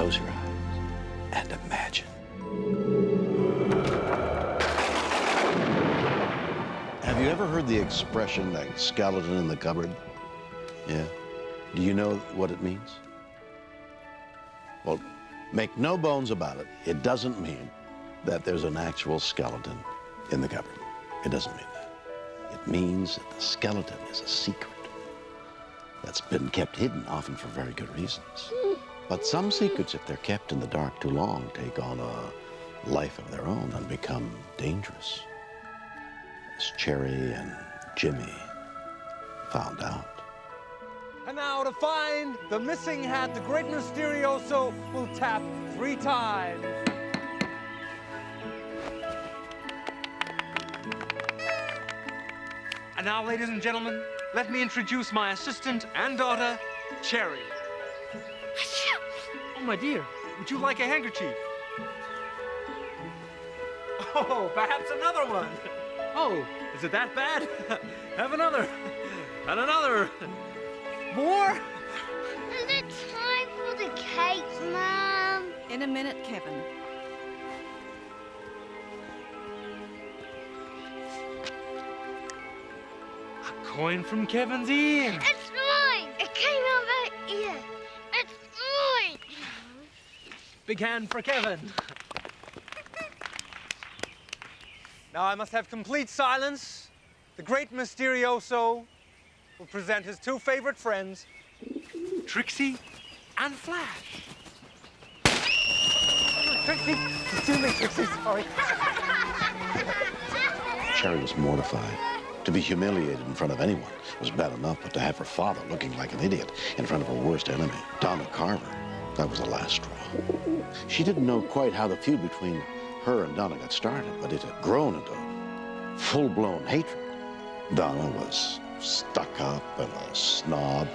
close your eyes and imagine. Have you ever heard the expression, a skeleton in the cupboard? Yeah. Do you know what it means? Well, make no bones about it. It doesn't mean that there's an actual skeleton in the cupboard. It doesn't mean that. It means that the skeleton is a secret that's been kept hidden, often for very good reasons. But some secrets, if they're kept in the dark too long, take on a life of their own and become dangerous. As Cherry and Jimmy found out. And now to find the missing hat, the great Mysterioso will tap 3 times. And now, ladies and gentlemen, let me introduce my assistant and daughter, Cherry. Oh, my dear, would you like a handkerchief? Oh, perhaps another one. Oh, is it that bad? Have another. And another. More? Is it time for the cakes, Mom? In a minute, Kevin. A coin from Kevin's ear. It's mine! It came out of my ear. It's mine! Big hand for Kevin. Now I must have complete silence. The great Mysterioso will present his 2 favorite friends, Trixie and Flash. Trixie, excuse me, Trixie, sorry. Cherry was mortified. To be humiliated in front of anyone was bad enough, but to have her father looking like an idiot in front of her worst enemy, Donna Carver, that was the last straw. She didn't know quite how the feud between her and Donna got started, but it had grown into full-blown hatred. Donna was stuck up and a snob.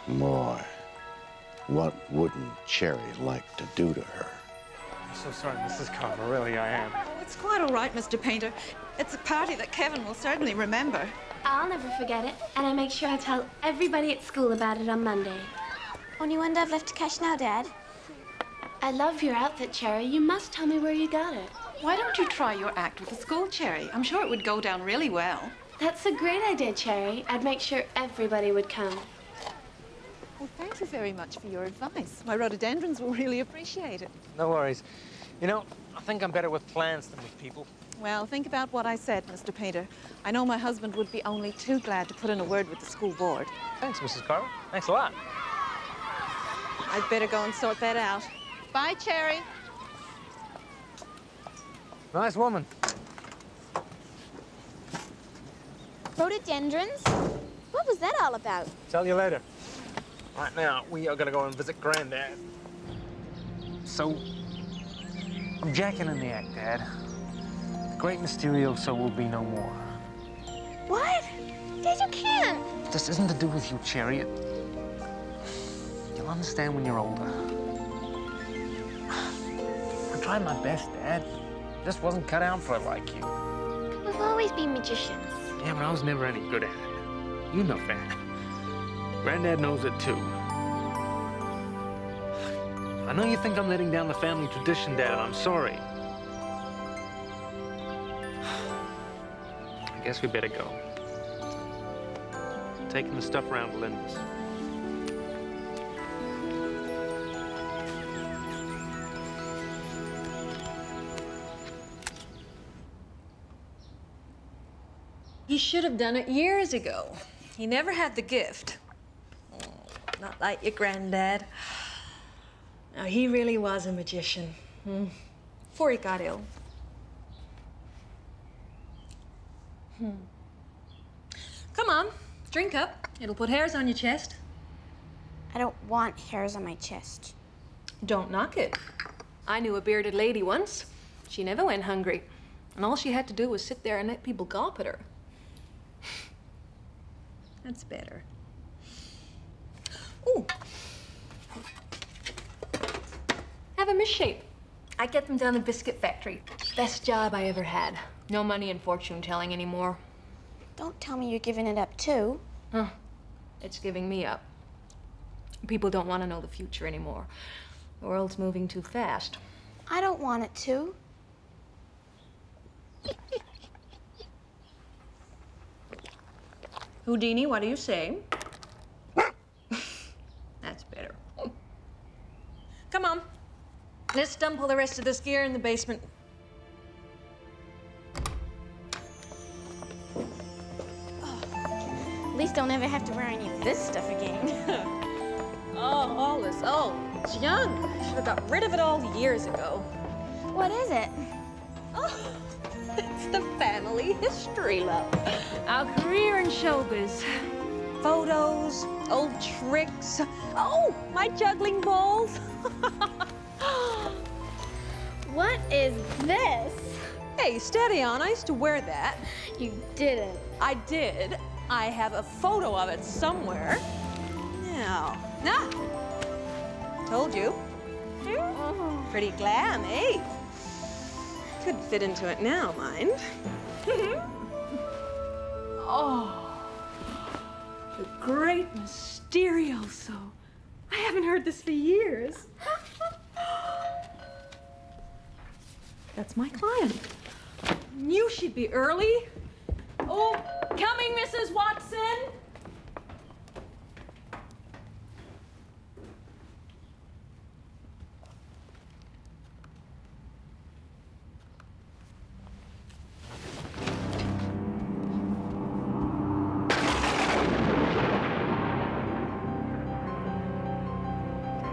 Boy, what wouldn't Cherry like to do to her? I'm so sorry, Mrs. Carver, really I am. Oh, it's quite all right, Mr. Painter. It's a party that Kevin will certainly remember. I'll never forget it, and I make sure I tell everybody at school about it on Monday. Only one I've left to cash now, Dad. I love your outfit, Cherry. You must tell me where you got it. Why don't you try your act with the school, Cherry? I'm sure it would go down really well. That's a great idea, Cherry. I'd make sure everybody would come. Well, thank you very much for your advice. My rhododendrons will really appreciate it. No worries. You know, I think I'm better with plans than with people. Well, think about what I said, Mr. Painter. I know my husband would be only too glad to put in a word with the school board. Thanks, Mrs. Carver. Thanks a lot. I'd better go and sort that out. Bye, Cherry. Nice woman. Rhododendrons? What was that all about? Tell you later. Right now, we are gonna go and visit Grandad. So, I'm jacking in the act, Dad. The great Mysterioso will be no more. What? Dad, you can't. This isn't to do with you, Cherry. You'll understand when you're older. I tried my best, Dad. Just wasn't cut out for it like you. We've always been magicians. Yeah, but I was never any good at it. You know that. Grandad knows it, too. I know you think I'm letting down the family tradition, Dad, and I'm sorry. I guess we better go. Taking the stuff around to Linda's. He should have done it years ago. He never had the gift. Oh, not like your granddad. No, he really was a magician. Before he got ill. Come on, drink up. It'll put hairs on your chest. I don't want hairs on my chest. Don't knock it. I knew a bearded lady once. She never went hungry. And all she had to do was sit there and let people gawp at her. That's better. Ooh. Have a misshape. I get them down the biscuit factory. Best job I ever had. No money in fortune telling anymore. Don't tell me you're giving it up, too. Huh. It's giving me up. People don't want to know the future anymore. The world's moving too fast. I don't want it to. Houdini, what do you say? That's better. Come on. Let's dump all the rest of this gear in the basement. At least I'll never have to wear any of this stuff again. Oh, all this old junk. Should have got rid of it all years ago. What is it? Oh, it's the family history, love. Our career in showbiz. Photos, old tricks. Oh, my juggling balls. What is this? Hey, steady on. I used to wear that. You didn't. I did. I have a photo of it somewhere. Now, told you. Oh. Pretty glam, eh? Could fit into it now, mind. Oh, the great Mysterioso. I haven't heard this for years. That's my client. Knew she'd be early. Oh, coming, Mrs. Watson.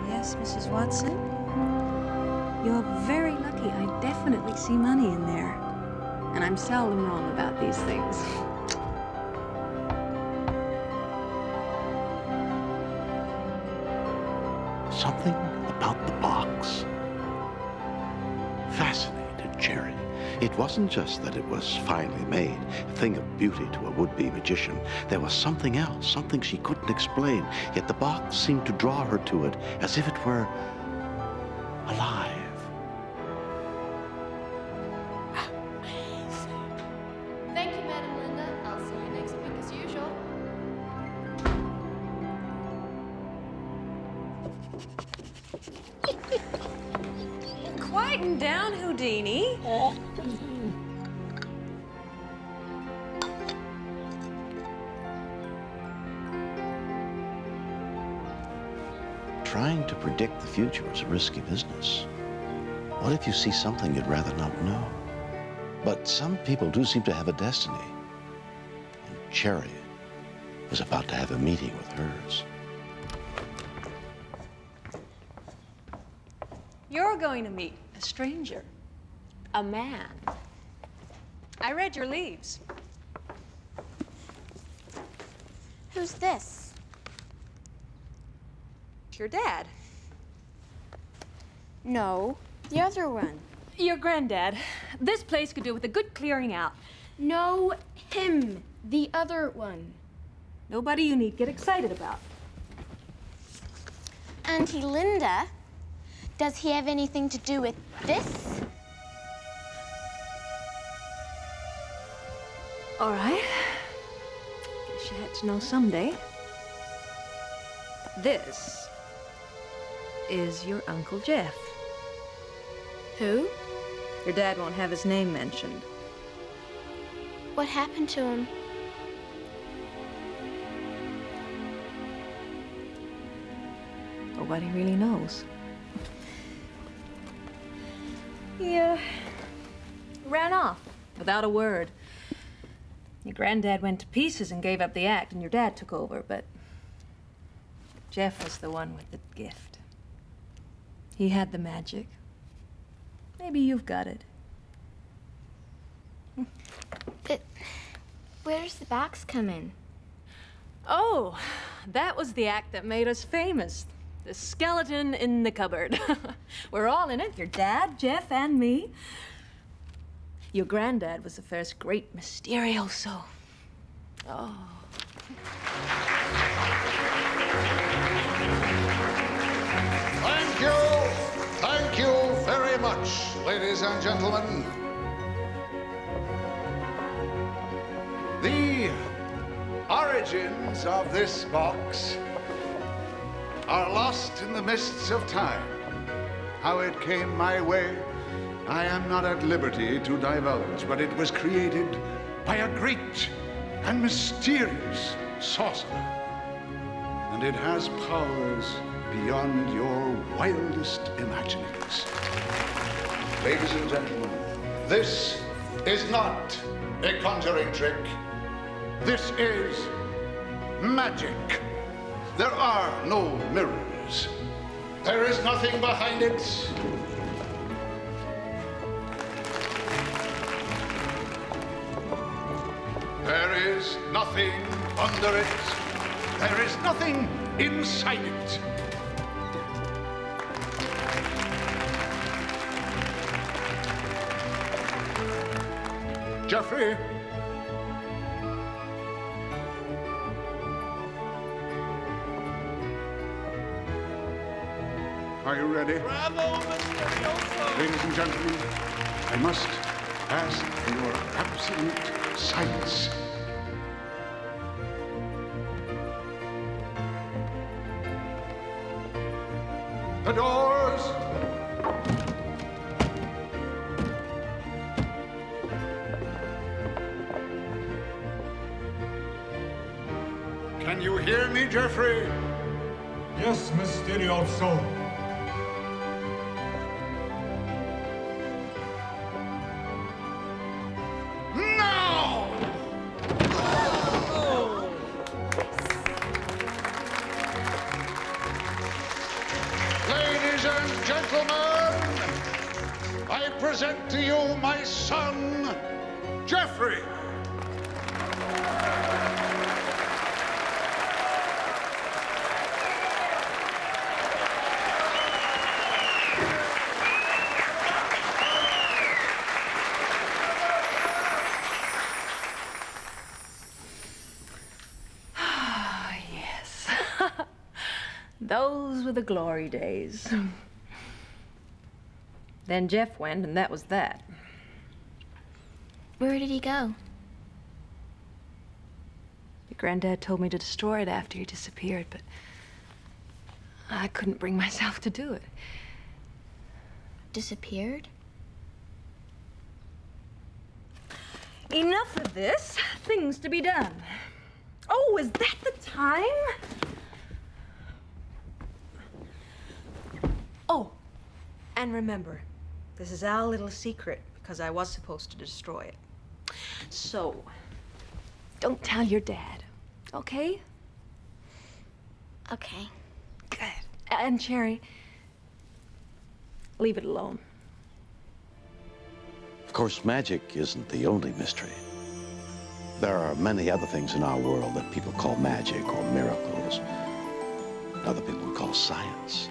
Yes, Mrs. Watson. You're very lucky. I definitely see money in there. And I'm seldom wrong about these things. Something about the box fascinated Cherry. It wasn't just that it was finely made, a thing of beauty to a would-be magician. There was something else, something she couldn't explain, yet the box seemed to draw her to it as if it were alive. Thank you, Madam Linda. I'll see you next week as usual. Quieten down, Houdini. Trying to predict the future is a risky business. What if you see something you'd rather not know? But some people do seem to have a destiny. And Cherry was about to have a meeting with hers. You're going to meet a stranger. A man. I read your leaves. Who's this? Your dad. No, the other one. Your granddad. This place could do with a good clearing out. No, him. The other one. Nobody you need get excited about. Auntie Linda, does he have anything to do with this? All right. Guess you had to know someday. This is your Uncle Jeff. Who? Your dad won't have his name mentioned. What happened to him? Nobody really knows. He ran off without a word. Your granddad went to pieces and gave up the act, and your dad took over, but Jeff was the one with the gift. He had the magic. Maybe you've got it. Where does the box come in? Oh, that was the act that made us famous. The skeleton in the cupboard. We're all in it. Your dad, Jeff, and me. Your granddad was the first great Mysterioso. Oh. Thank you. Thank you very much, ladies and gentlemen. The origins of this box are lost in the mists of time. how it came my way, I am not at liberty to divulge, but it was created by a great and mysterious sorcerer. And it has powers beyond your wildest imaginings. Ladies and gentlemen, this is not a conjuring trick. This is magic. There are no mirrors. There is nothing behind it. There is nothing under it. There is nothing inside it. Jeffrey? Are you ready? Bravo, Mr. Ladies and gentlemen, I must ask for your absolute silence. The doors! Can you hear me, Jeffrey? Yes, Mysterioso. Now! Ladies and gentlemen, I present to you my son, Jeffrey. Those were the glory days. Then Jeff went, and that was that. Where did he go? Your granddad told me to destroy it after he disappeared, but I couldn't bring myself to do it. Disappeared? Enough of this. Things to be done. Oh, is that the time? Oh, and remember, this is our little secret because I was supposed to destroy it. So, don't tell your dad, okay? Okay. Good. And Cherry, leave it alone. Of course, magic isn't the only mystery. There are many other things in our world that people call magic or miracles. Other people would call science.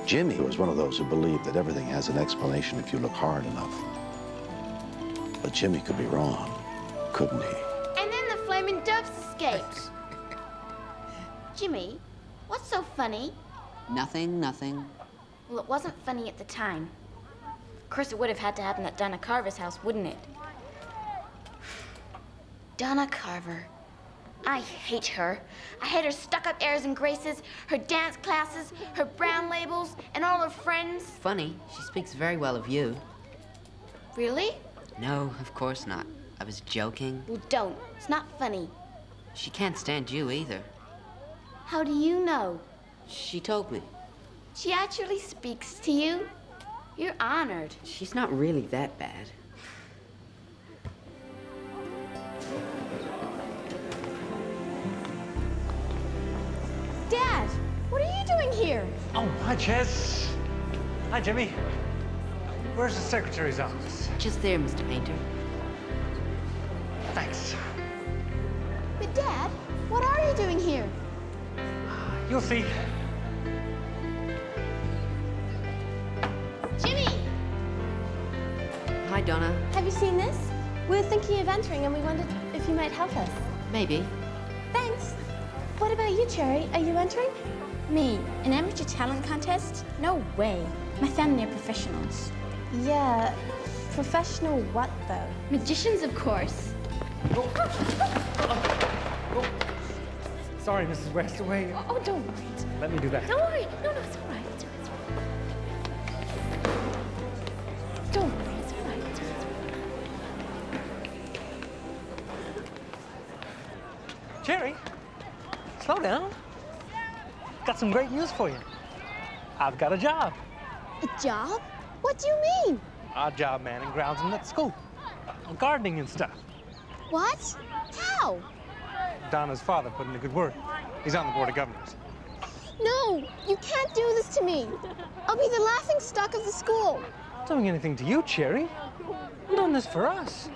Jimmy was one of those who believed that everything has an explanation if you look hard enough. But Jimmy could be wrong, couldn't he? And then the flaming doves escaped. Jimmy, what's so funny? Nothing, nothing. Well, it wasn't funny at the time. Of course, it would have had to happen at Donna Carver's house, wouldn't it? Donna Carver. I hate her. I hate her stuck-up airs and graces, her dance classes, her brown labels, and all her friends. Funny, she speaks very well of you. Really? No, of course not. I was joking. Well, don't. It's not funny. She can't stand you either. How do you know? She told me. She actually speaks to you? You're honored. She's not really that bad. Dad, what are you doing here? Oh, hi, Jess. Hi, Jimmy. Where's the secretary's office? Just there, Mr. Painter. Thanks. But Dad, what are you doing here? You'll see. Jimmy! Hi, Donna. Have you seen this? We were thinking of entering and we wondered if you might help us. Maybe. Thanks. What about you, Cherry? Are you entering? Me? An amateur talent contest? No way. My family are professionals. Yeah, professional what, though? Magicians, of course. Sorry, Mrs. West. Wait. Oh, don't worry. Let me do that. Don't worry. No, it's all right. It's all right. Don't worry, it's all right. Cherry, slow down. Got some great news for you. I've got a job. A job? What do you mean? A job man and groundsman at school. Gardening and stuff. What? How? Donna's father put in a good word. He's on the board of governors. No, you can't do this to me. I'll be the laughing stock of the school. Not doing anything to you, Cherry. I'm doing this for us.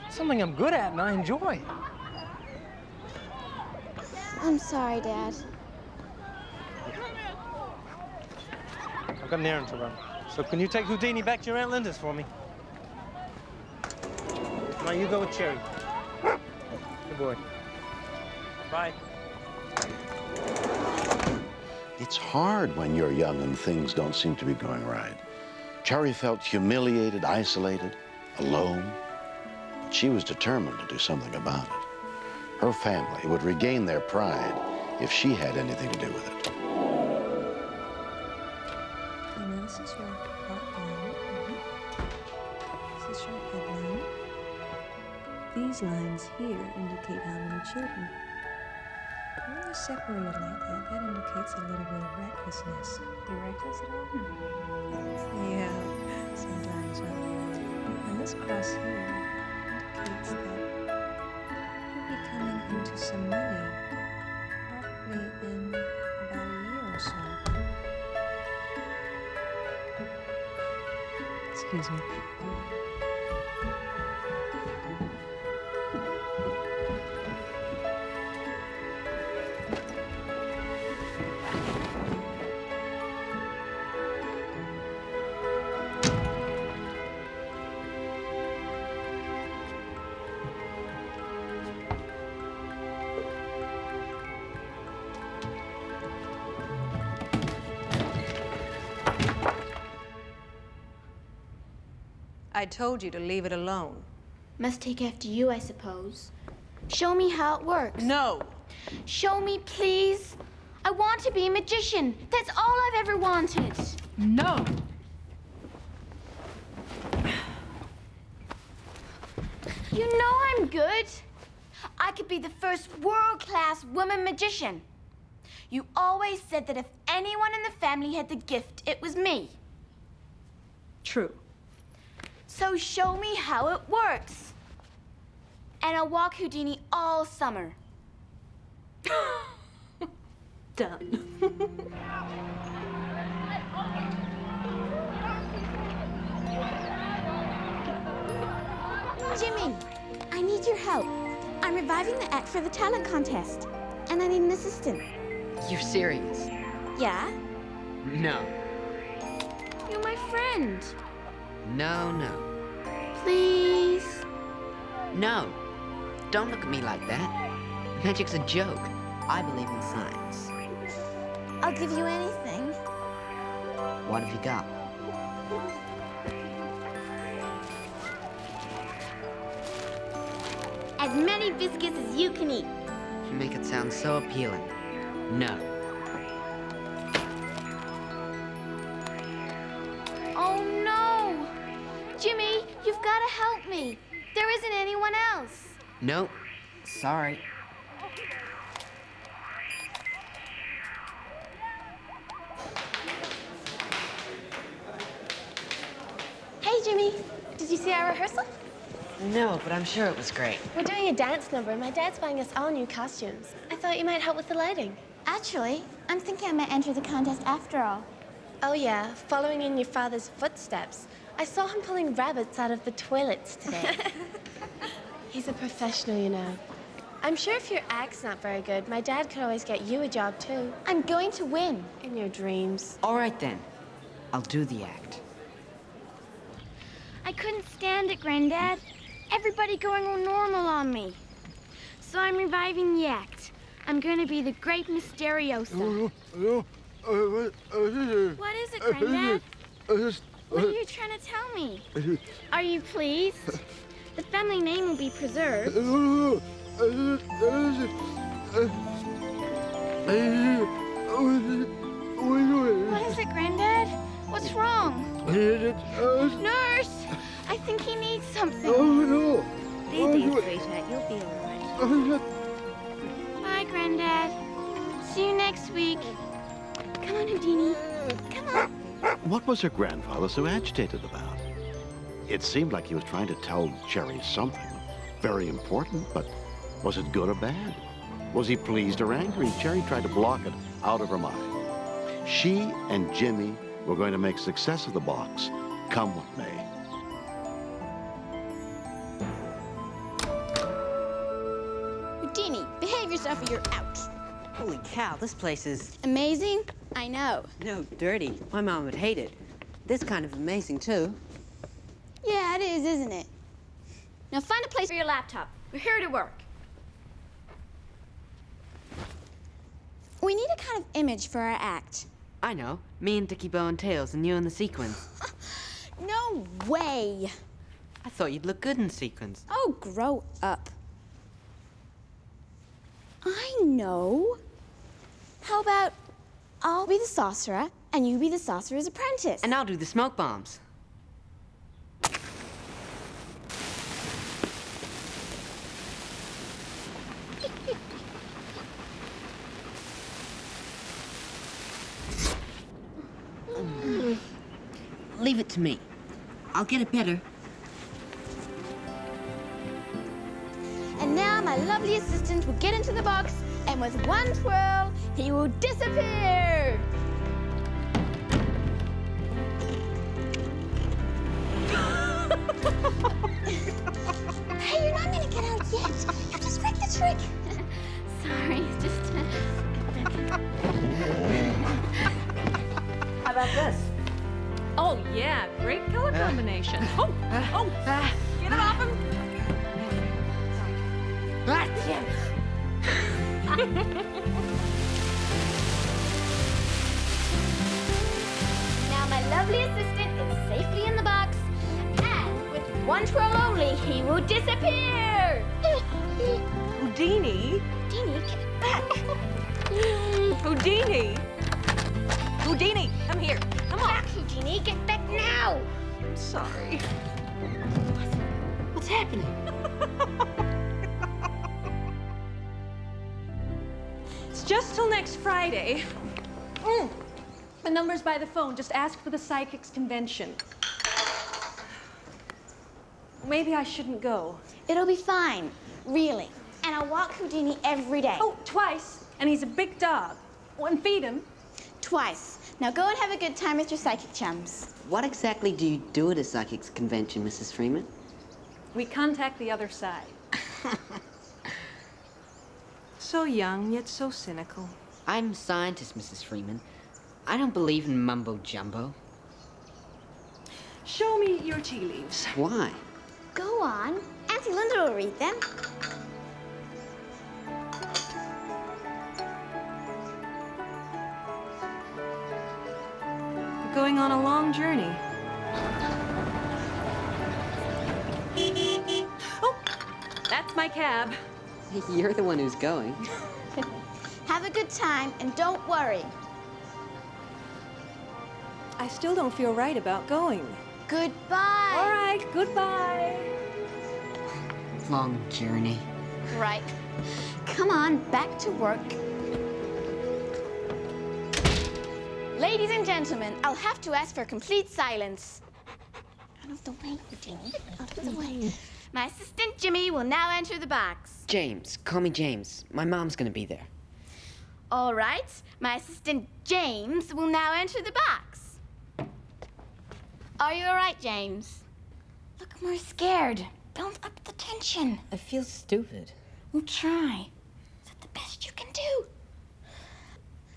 It's something I'm good at and I enjoy. I'm sorry, Dad. I've got an errand to run. So can you take Houdini back to your Aunt Linda's for me? Now you go with Cherry. Good boy. Bye. It's hard when you're young and things don't seem to be going right. Cherry felt humiliated, isolated, alone. She was determined to do something about it. Her family would regain their pride if she had anything to do with it. And now this is your outline. This is your headline. These lines here indicate how many children. When they're separated like that, that indicates a little bit of recklessness. You reckless at all? Yeah, sometimes. And this cross here indicates that you'll be coming into some money, probably in about a year or so. Excuse me. I told you to leave it alone. Must take after you, I suppose. Show me how it works. No. Show me, please. I want to be a magician. That's all I've ever wanted. No. You know I'm good. I could be the first world-class woman magician. You always said that if anyone in the family had the gift, it was me. True. So show me how it works. And I'll walk Houdini all summer. Done. Jimmy, I need your help. I'm reviving the act for the talent contest, and I need an assistant. You're serious? Yeah? No. You're my friend. No, no. Please? No. Don't look at me like that. Magic's a joke. I believe in science. I'll give you anything. What have you got? As many biscuits as you can eat. You make it sound so appealing. No. Oh, no. Jimmy, you've got to help me. There isn't anyone else. Nope. Sorry. Hey, Jimmy. Did you see our rehearsal? No, but I'm sure it was great. We're doing a dance number, and my dad's buying us all new costumes. I thought you might help with the lighting. Actually, I'm thinking I might enter the contest after all. Oh, yeah, following in your father's footsteps. I saw him pulling rabbits out of the toilets today. He's a professional, you know. I'm sure if your act's not very good, my dad could always get you a job, too. I'm going to win. In your dreams. All right, then. I'll do the act. I couldn't stand it, Grandad. Everybody going all normal on me. So I'm reviving the act. I'm going to be the great Mysteriosa. What is it, Grandad? What are you trying to tell me? Are you pleased? The family name will be preserved. What is it, Grandad? What's wrong? Nurse! I think he needs something. no. Easy, sweetheart. You'll be all right. Bye, Grandad. See you next week. Come on, Houdini. Come on. What was her grandfather so agitated about? It seemed like he was trying to tell Cherry something very important, but was it good or bad? Was he pleased or angry? Cherry tried to block it out of her mind. She and Jimmy were going to make success of the box, come what may. Houdini, behave yourself or you're out. Holy cow, this place is... Amazing? I know. No, dirty. My mom would hate it. This kind of amazing, too. Yeah, it is, isn't it? Now find a place for your laptop. We're here to work. We need a kind of image for our act. I know. Me and Dickie Bow and Tails and you in the sequins. No way. I thought you'd look good in sequins. Oh, grow up. I know. How about I'll be the sorcerer and you be the sorcerer's apprentice? And I'll do the smoke bombs. Leave it to me. I'll get it better. And now my lovely assistant will get into the box, and with one twirl, he will disappear. Hey, you're not gonna get out yet. You just break the trick. Sorry, just... How about this? Oh, yeah, great color combination. Get it off him. Now my lovely assistant is safely in the box, and with one twirl only, he will disappear. Houdini? Houdini, get back. Houdini? Houdini, come here. Come on. Back, Houdini, get back now. I'm sorry. What's happening? It's just till next Friday. The number's by the phone. Just ask for the Psychics Convention. Maybe I shouldn't go. It'll be fine, really. And I'll walk Houdini every day. Oh, twice. And he's a big dog. Oh, and feed him. Twice. Now go and have a good time with your psychic chums. What exactly do you do at a psychics convention, Mrs. Freeman? We contact the other side. So young, yet so cynical. I'm a scientist, Mrs. Freeman. I don't believe in mumbo-jumbo. Show me your tea leaves. Why? Go on. Auntie Linda will read them. We're going on a long journey. Oh, that's my cab. You're the one who's going. Have a good time and don't worry. I still don't feel right about going. Goodbye. All right, goodbye. Long journey. Right. Come on, back to work. Ladies and gentlemen, I'll have to ask for complete silence. Out of the way, Houdini. Out of the way. My assistant, Jimmy, will now enter the box. James. Call me James. My mom's gonna be there. All right. My assistant, James, will now enter the box. Are you all right, James? Look more scared. Build up the tension. I feel stupid. Well, try. Is that the best you can do?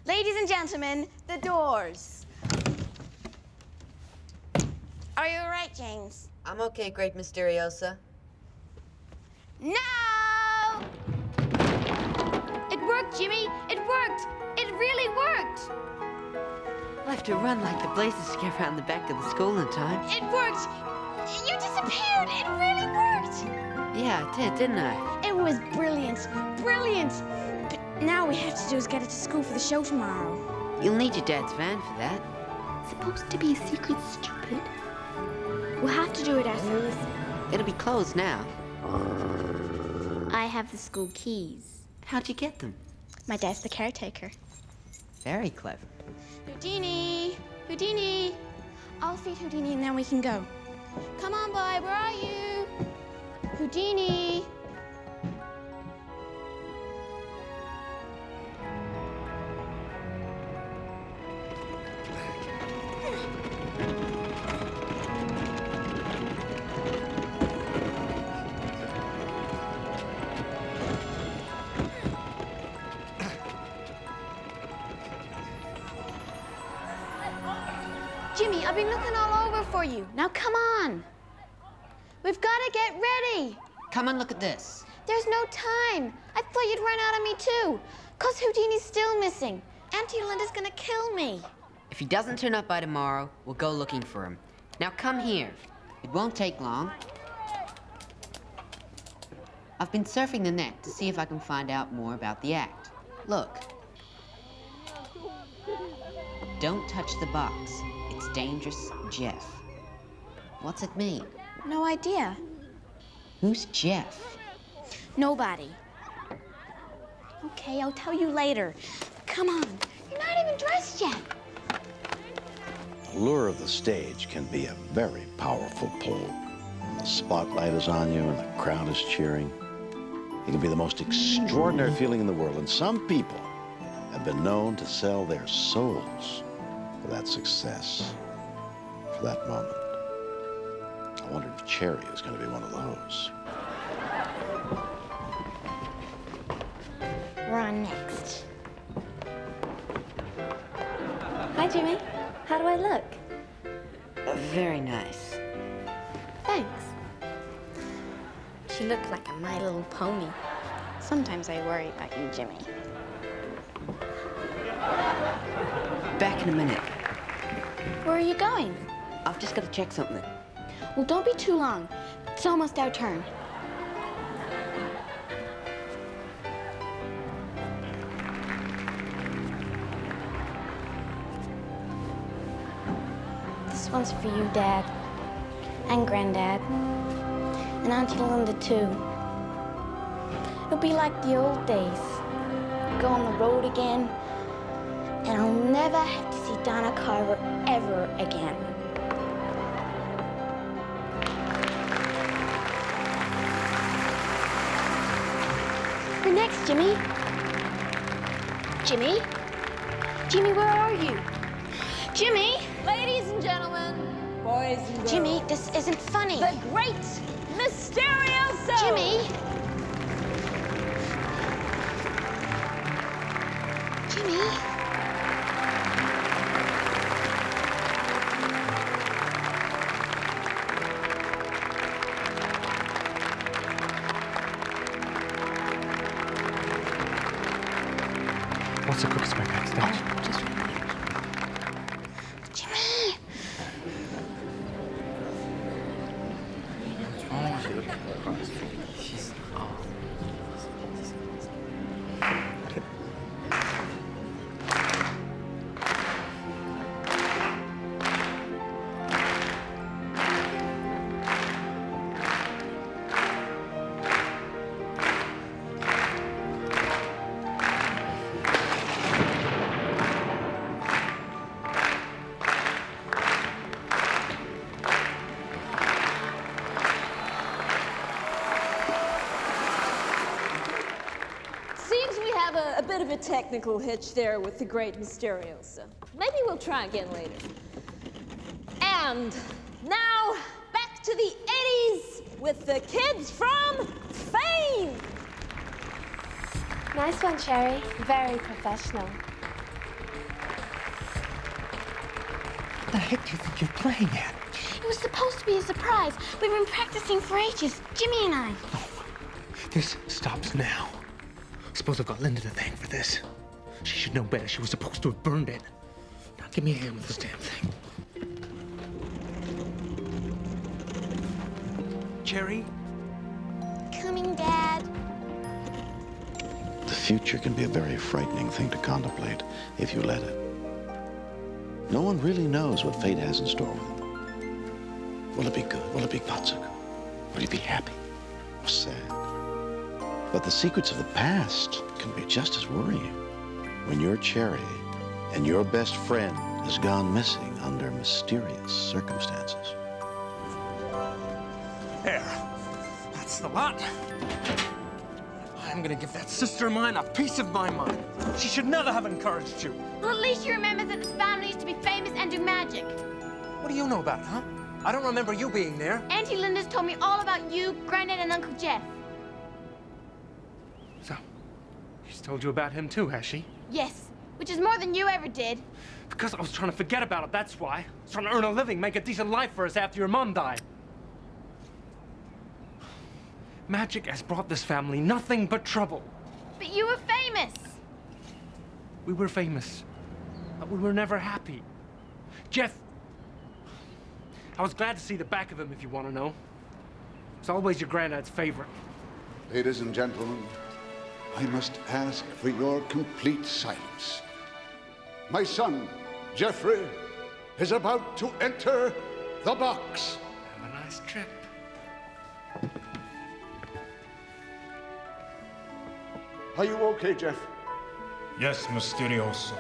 Ladies and gentlemen, the doors. Are you all right, James? I'm okay, Great Mysteriosa. No! It worked, Jimmy. It worked. It really worked. I'll have to run like the blazes to get around the back of the school in time. It worked. You disappeared. It really worked. Yeah, I did, didn't I? It was brilliant. Brilliant. But now we have to do is get it to school for the show tomorrow. You'll need your dad's van for that. It's supposed to be a secret, stupid. We'll have to do it ourselves. It'll be closed now. I have the school keys. How'd you get them? My dad's the caretaker. Very clever. Houdini! Houdini! I'll feed Houdini and then we can go. Come on, boy, where are you? Houdini! Jimmy, I've been looking all over for you. Now come on. We've got to get ready. Come and look at this. There's no time. I thought you'd run out of me too. 'Cause Houdini's still missing. Auntie Linda's gonna kill me. If he doesn't turn up by tomorrow, we'll go looking for him. Now come here. It won't take long. I've been surfing the net to see if I can find out more about the act. Look. Don't touch the box. It's dangerous, Jeff. What's it mean? No idea. Who's Jeff? Nobody. Okay, I'll tell you later. Come on. You're not even dressed yet. The lure of the stage can be a very powerful pull. When the spotlight is on you and the crowd is cheering, it can be the most extraordinary feeling in the world. And some people have been known to sell their souls for that success, for that moment. I wonder if Cherry is going to be one of those. We're on next. Hi, Jimmy. How do I look? Very nice. Thanks. She looked like a My Little Pony. Sometimes I worry about you, Jimmy. Back in a minute. Where are you going? I've just got to check something. Well, don't be too long. It's almost our turn. This one's for you, Dad. And Grandad. And Auntie Linda, too. It'll be like the old days. Go on the road again, and I'll never have to see Donna Carver ever again. You're next, Jimmy. Jimmy? Jimmy, where are you? Jimmy? Ladies and gentlemen, boys and girls. Jimmy, this isn't funny. The great Mysterioso! Jimmy? Jimmy? What's the quickest way backstage? Just right here. Jimmy! Seems we have a bit of a technical hitch there with the great Mysterioso. Maybe we'll try again later. And now, back to the 80s with the kids from Fame! Nice one, Cherry. Very professional. What the heck do you think you're playing at? It was supposed to be a surprise. We've been practicing for ages, Jimmy and I. This stops now. Suppose I've got Linda to thank for this. She should know better. She was supposed to have burned it. Now give me a hand with this damn thing. Cherry? Coming, Dad. The future can be a very frightening thing to contemplate if you let it. No one really knows what fate has in store with him. Will it be good? Will it be not so good? Will he be happy or sad? But the secrets of the past can be just as worrying. When your cherry and your best friend has gone missing under mysterious circumstances. There. That's the lot. I'm gonna give that sister of mine a piece of my mind. She should never have encouraged you. Well, at least you remember that this family used to be famous and do magic. What do you know about it, huh? I don't remember you being there. Auntie Linda's told me all about you, Grandad, and Uncle Jeff. So, she's told you about him too, has she? Yes, which is more than you ever did. Because I was trying to forget about it, that's why. I was trying to earn a living, make a decent life for us after your mom died. Magic has brought this family nothing but trouble. But you were famous. We were famous, but we were never happy. Jeff, I was glad to see the back of him, if you want to know. It's always your granddad's favorite. Ladies and gentlemen, I must ask for your complete silence. My son, Jeffrey, is about to enter the box. Have a nice trip. Are you okay, Jeff? Yes, Mysterioso.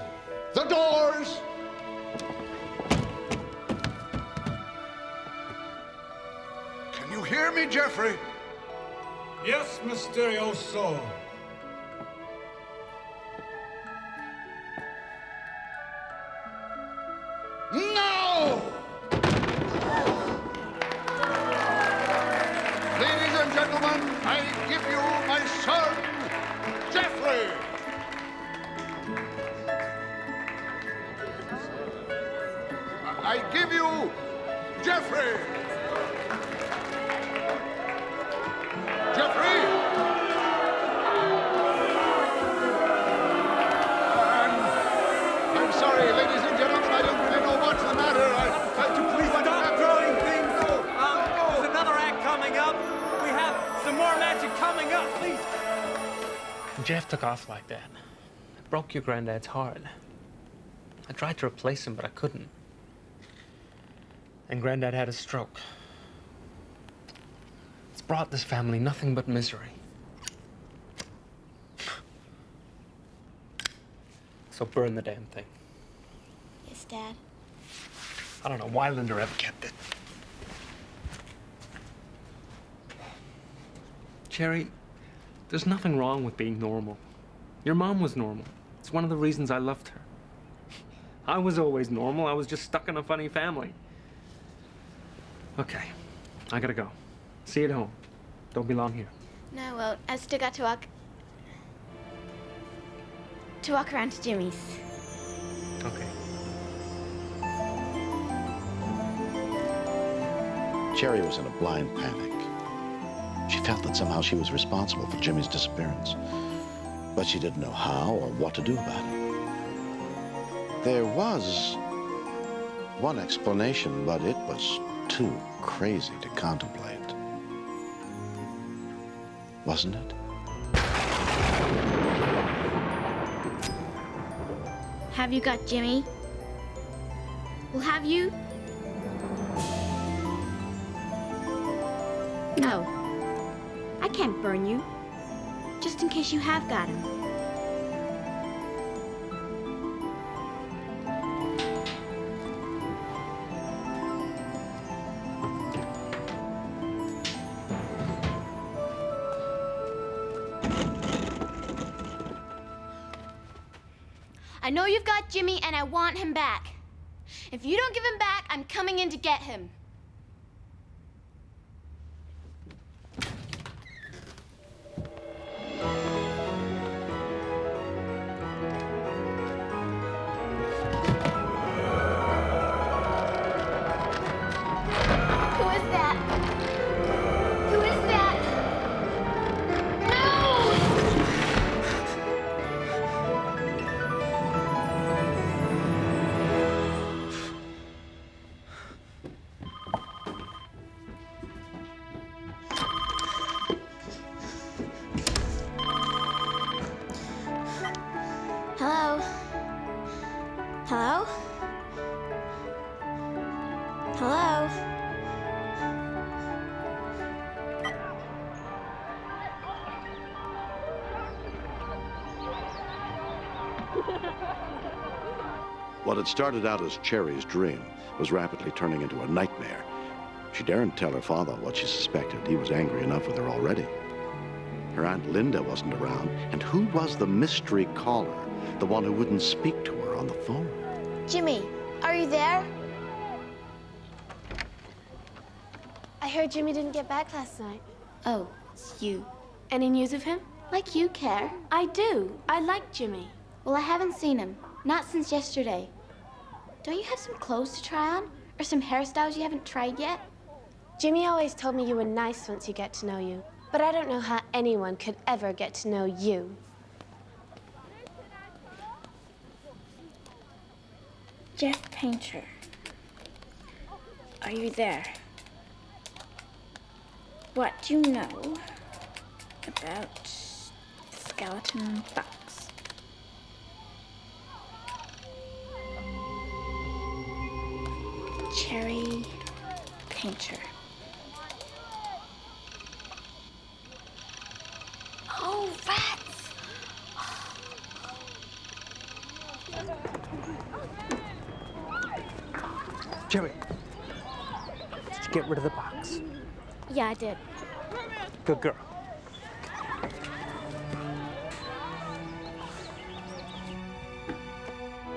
The doors! Can you hear me, Jeffrey? Yes, Mysterioso. No! Ladies and gentlemen, I give you my son, Jeffrey! I give you Jeffrey! Jeffrey! I'm sorry, ladies and gentlemen, I don't really know what's the matter. Please stop throwing things. There's another act coming up. We have some more magic coming up, please. Jeff took off like that. It broke your granddad's heart. I tried to replace him, but I couldn't. And Grandad had a stroke. It's brought this family nothing but misery. So burn the damn thing. Yes, Dad. I don't know why Linda ever kept it. Cherry, there's nothing wrong with being normal. Your mom was normal. It's one of the reasons I loved her. I was always normal. I was just stuck in a funny family. Okay, I gotta go. See you at home. Don't be long here. No, well, I still got to walk around to Jimmy's. Okay. Cherry was in a blind panic. She felt that somehow she was responsible for Jimmy's disappearance, but she didn't know how or what to do about it. There was one explanation, but it was too crazy to contemplate. Wasn't it? Have you got Jimmy? Well, have you? No. I can't burn you. Just in case you have got him. I know you've got Jimmy, and I want him back. If you don't give him back, I'm coming in to get him. Who is that? Who is that? No! What had started out as Cherry's dream was rapidly turning into a nightmare. She daren't tell her father what she suspected. He was angry enough with her already. Her Aunt Linda wasn't around, and who was the mystery caller? The one who wouldn't speak to her on the phone. Jimmy, are you there? I heard Jimmy didn't get back last night. Oh, it's you. Any news of him? Like you care. I do. I like Jimmy. Well, I haven't seen him. Not since yesterday. Don't you have some clothes to try on? Or some hairstyles you haven't tried yet? Jimmy always told me you were nice once you get to know you. But I don't know how anyone could ever get to know you. Jeff Painter. Are you there? What do you know about skeleton bugs? Cherry Painter. Oh, rats! Cherry, did you get rid of the box? Yeah, I did. Good girl.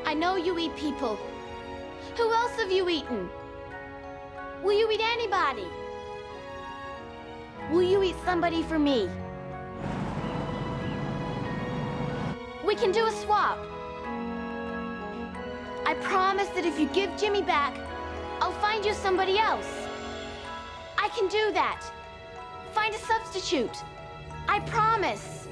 I know you eat people. Who else have you eaten? Will you eat anybody? Will you eat somebody for me? We can do a swap. I promise that if you give Jimmy back, I'll find you somebody else. I can do that. Find a substitute. I promise.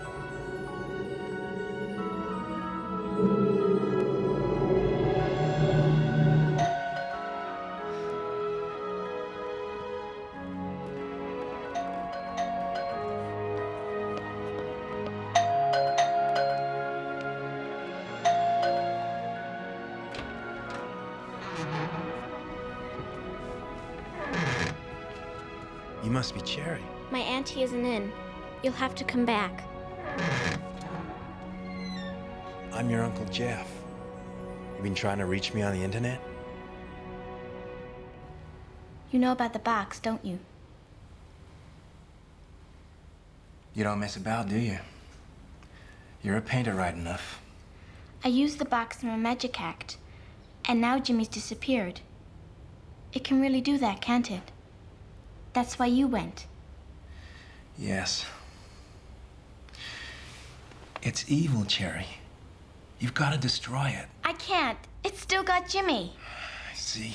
You must be Cherry. My auntie isn't in. You'll have to come back. I'm your Uncle Jeff. You been trying to reach me on the internet? You know about the box, don't you? You don't mess about, do you? You're a painter right enough. I used the box in my magic act, and now Jimmy's disappeared. It can really do that, can't it? That's why you went. Yes. It's evil, Cherry. You've got to destroy it. I can't. It's still got Jimmy. I see.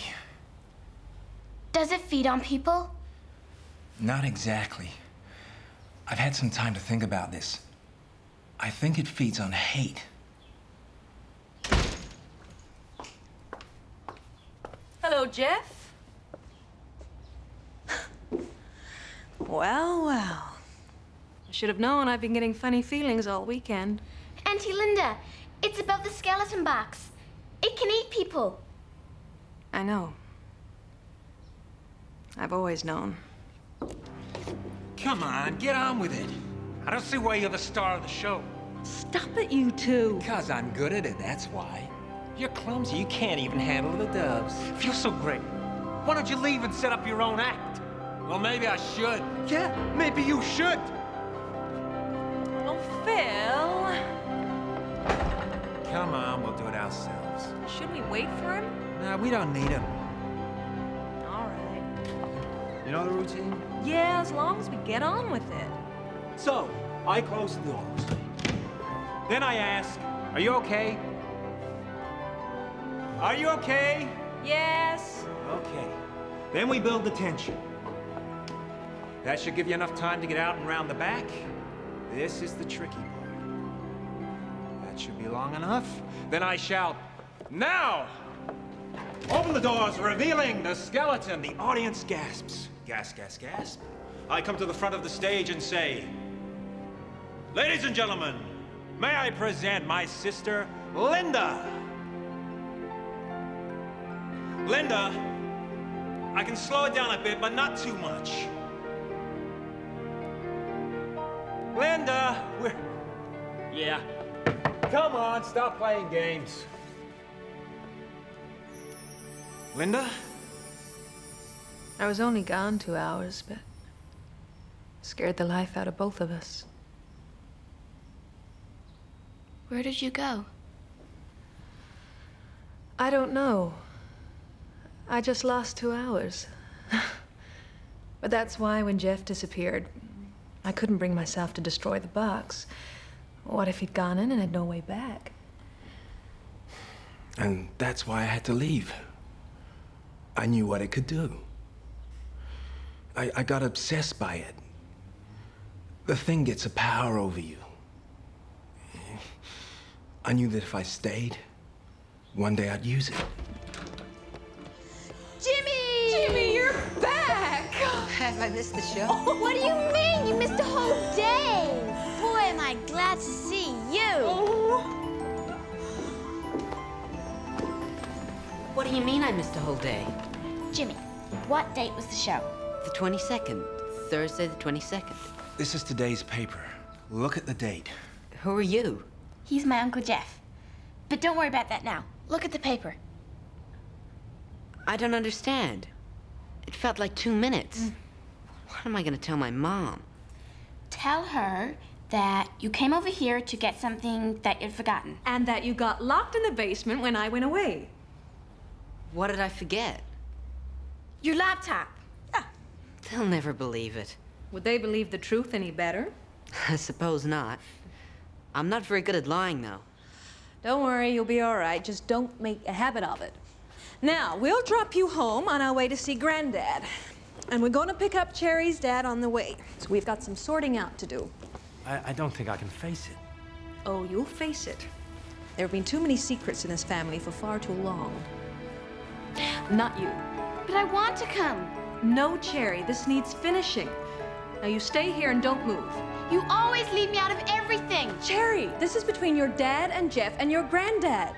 Does it feed on people? Not exactly. I've had some time to think about this. I think it feeds on hate. Hello, Jeff. Well, well. I should have known I've been getting funny feelings all weekend. Auntie Linda, it's about the skeleton box. It can eat people. I know. I've always known. Come on, get on with it. I don't see why you're the star of the show. Stop it, you two. Because I'm good at it, that's why. You're clumsy, you can't even handle the doves. Feels so great. Why don't you leave and set up your own act? Well, maybe I should. Yeah, maybe you should. Oh, Phil. Come on, we'll do it ourselves. Should we wait for him? Nah, we don't need him. All right. You know the routine? Yeah, as long as we get on with it. So, I close the doors. Then I ask, are you okay? Are you okay? Yes. Okay. Then we build the tension. That should give you enough time to get out and round the back. This is the tricky part. That should be long enough. Then I shout, now! Open the doors, revealing the skeleton. The audience gasps. Gasp, gasp, gasp. I come to the front of the stage and say, ladies and gentlemen, may I present my sister, Linda. Linda, I can slow it down a bit, but not too much. Linda, Yeah. Come on, stop playing games. Linda? I was only gone 2 hours, but scared the life out of both of us. Where did you go? I don't know. I just lost 2 hours. But that's why when Jeff disappeared, I couldn't bring myself to destroy the box. What if he'd gone in and had no way back? And that's why I had to leave. I knew what it could do. I got obsessed by it. The thing gets a power over you. I knew that if I stayed, one day I'd use it. Jimmy! Jimmy, you're back! Have I missed the show? What do you mean? You missed a whole day! Boy, am I glad to see you! What do you mean I missed a whole day? Jimmy, what date was the show? The 22nd. Thursday the 22nd. This is today's paper. Look at the date. Who are you? He's my Uncle Jeff. But don't worry about that now. Look at the paper. I don't understand. It felt like 2 minutes. What am I gonna tell my mom? Tell her that you came over here to get something that you'd forgotten. And that you got locked in the basement when I went away. What did I forget? Your laptop. They'll never believe it. Would they believe the truth any better? I suppose not. I'm not very good at lying, though. Don't worry, you'll be all right. Just don't make a habit of it. Now, we'll drop you home on our way to see Grandad. And we're going to pick up Cherry's dad on the way. So we've got some sorting out to do. I don't think I can face it. Oh, you'll face it. There have been too many secrets in this family for far too long. Not you. But I want to come. No, Cherry, this needs finishing. Now you stay here and don't move. You always leave me out of everything. Cherry, this is between your dad and Jeff and your granddad.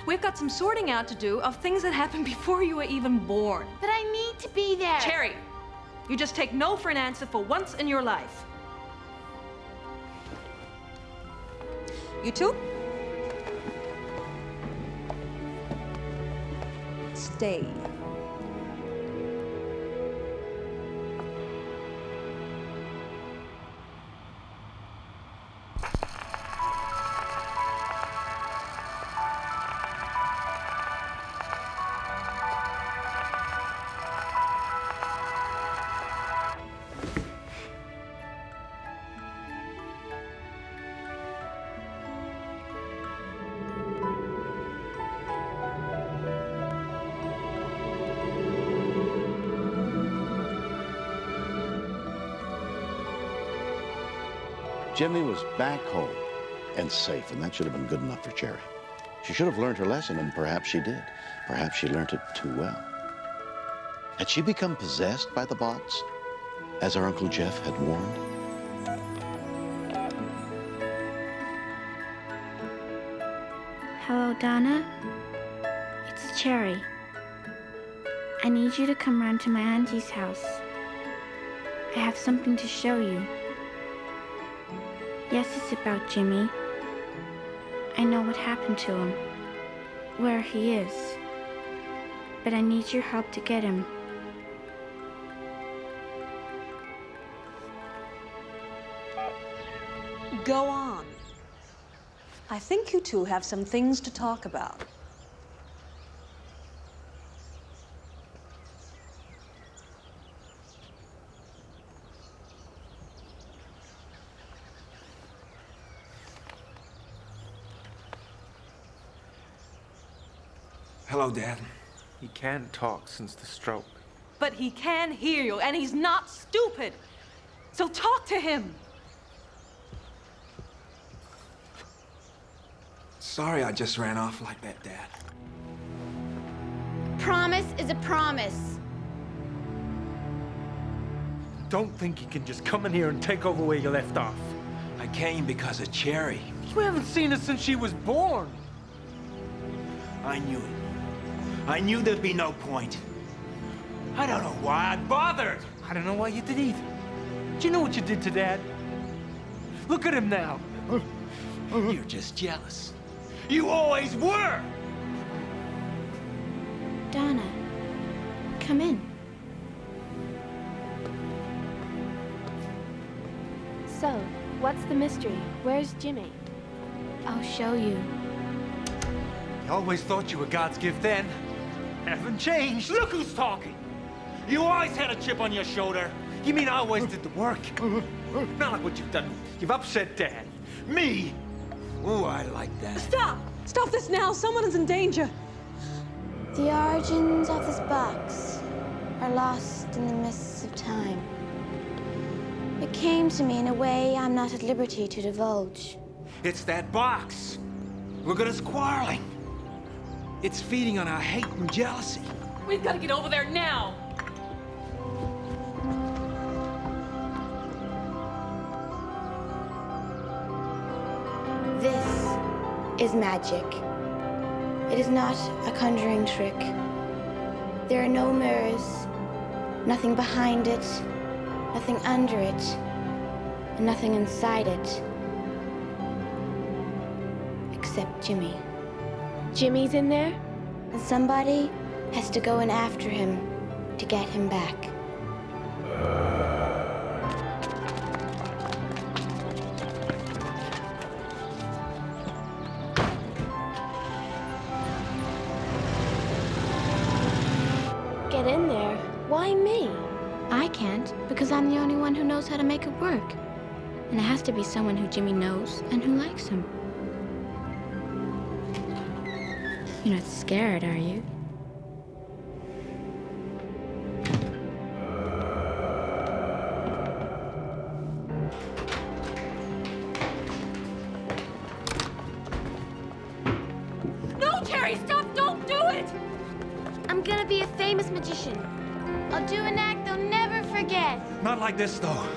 We've got some sorting out to do of things that happened before you were even born. But I need to be there. Cherry, you just take no for an answer for once in your life. You two? Stay. Jimmy was back home and safe, and that should have been good enough for Cherry. She should have learned her lesson, and perhaps she did. Perhaps she learned it too well. Had she become possessed by the bots, as her Uncle Jeff had warned? Hello, Donna. It's Cherry. I need you to come round to my auntie's house. I have something to show you. Yes, it's about Jimmy. I know what happened to him, where he is. But I need your help to get him. Go on. I think you two have some things to talk about. Hello, Dad. He can't talk since the stroke. But he can hear you, and he's not stupid. So talk to him. Sorry I just ran off like that, Dad. Promise is a promise. Don't think you can just come in here and take over where you left off. I came because of Cherry. We haven't seen her since she was born. I knew it. I knew there'd be no point. I don't know why I bothered. I don't know why you did either. Do you know what you did to Dad? Look at him now. You're just jealous. You always were! Donna, Come in. So, what's the mystery? Where's Jimmy? I'll show you. You always thought you were God's gift then. Haven't changed. Look who's talking! You always had a chip on your shoulder. You mean I always did the work? Not like what you've done. You've upset Dad. Me? Ooh, I like that. Stop! Stop this now! Someone is in danger! The origins of this box are lost in the mists of time. It came to me in a way I'm not at liberty to divulge. It's that box. Look at us quarreling. It's feeding on our hate and jealousy. We've got to get over there now! This is magic. It is not a conjuring trick. There are no mirrors, nothing behind it, nothing under it, and nothing inside it. Except Jimmy. Jimmy's in there? And somebody has to go in after him to get him back. Get in there? Why me? I can't, because I'm the only one who knows how to make it work. And it has to be someone who Jimmy knows and who likes him. You're not scared, are you? No, Terry, stop! Don't do it! I'm gonna be a famous magician. I'll do an act they'll never forget. Not like this, though.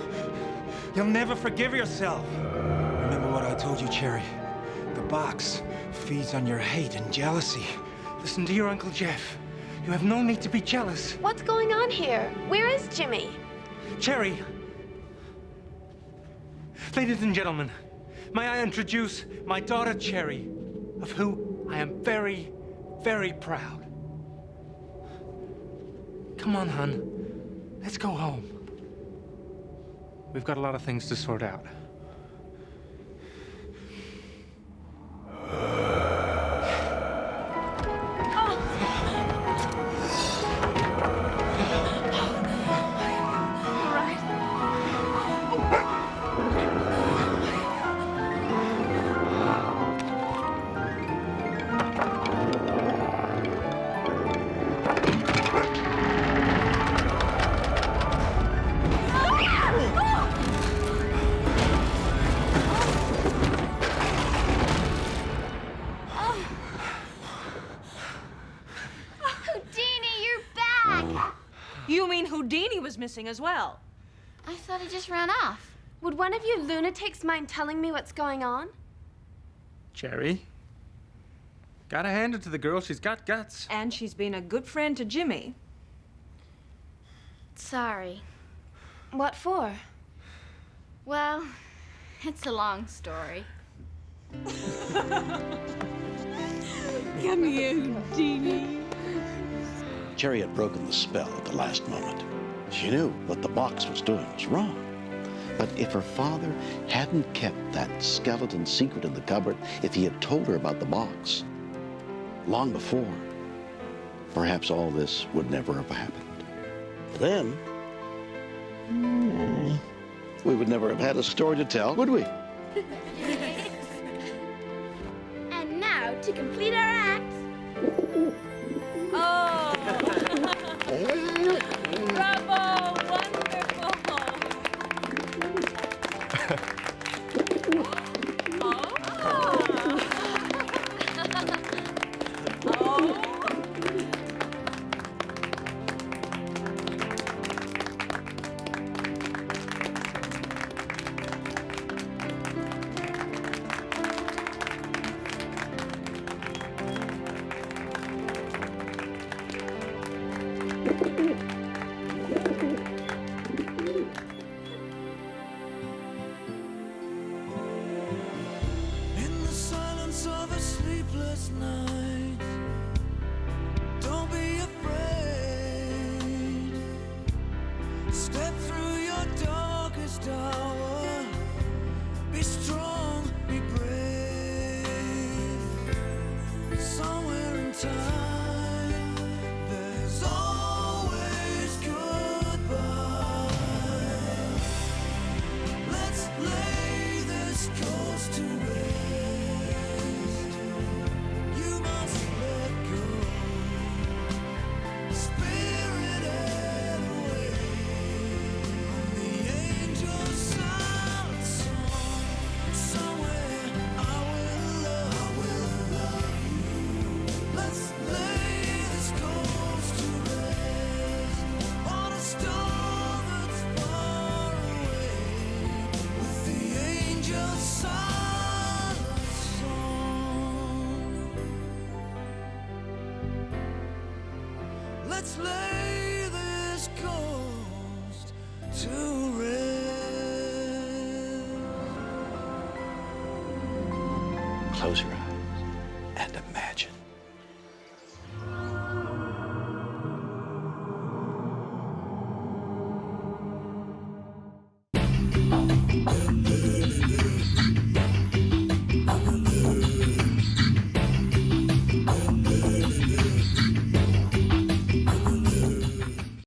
You'll never forgive yourself. Remember what I told you, Cherry. The box feeds on your hate and jealousy. Listen to your Uncle Jeff. You have no need to be jealous. What's going on here? Where is Jimmy? Cherry. Ladies and gentlemen, may I introduce my daughter, Cherry, of who I am very, very proud. Come on, hon. Let's go home. We've got a lot of things to sort out. You mean Houdini was missing as well? I thought he just ran off. Would one of you lunatics mind telling me what's going on? Cherry. Gotta hand it to the girl. She's got guts. And she's been a good friend to Jimmy. Sorry. What for? Well, it's a long story. Come here, Houdini. Cherry had broken the spell at the last moment. She knew what the box was doing was wrong. But if her father hadn't kept that skeleton secret in the cupboard, if he had told her about the box long before, perhaps all this would never have happened. Then, we would never have had a story to tell, would we? And now, to complete our act... Oh! Bravo! Wonderful! In the silence of a sleepless night, don't be afraid. Close your eyes.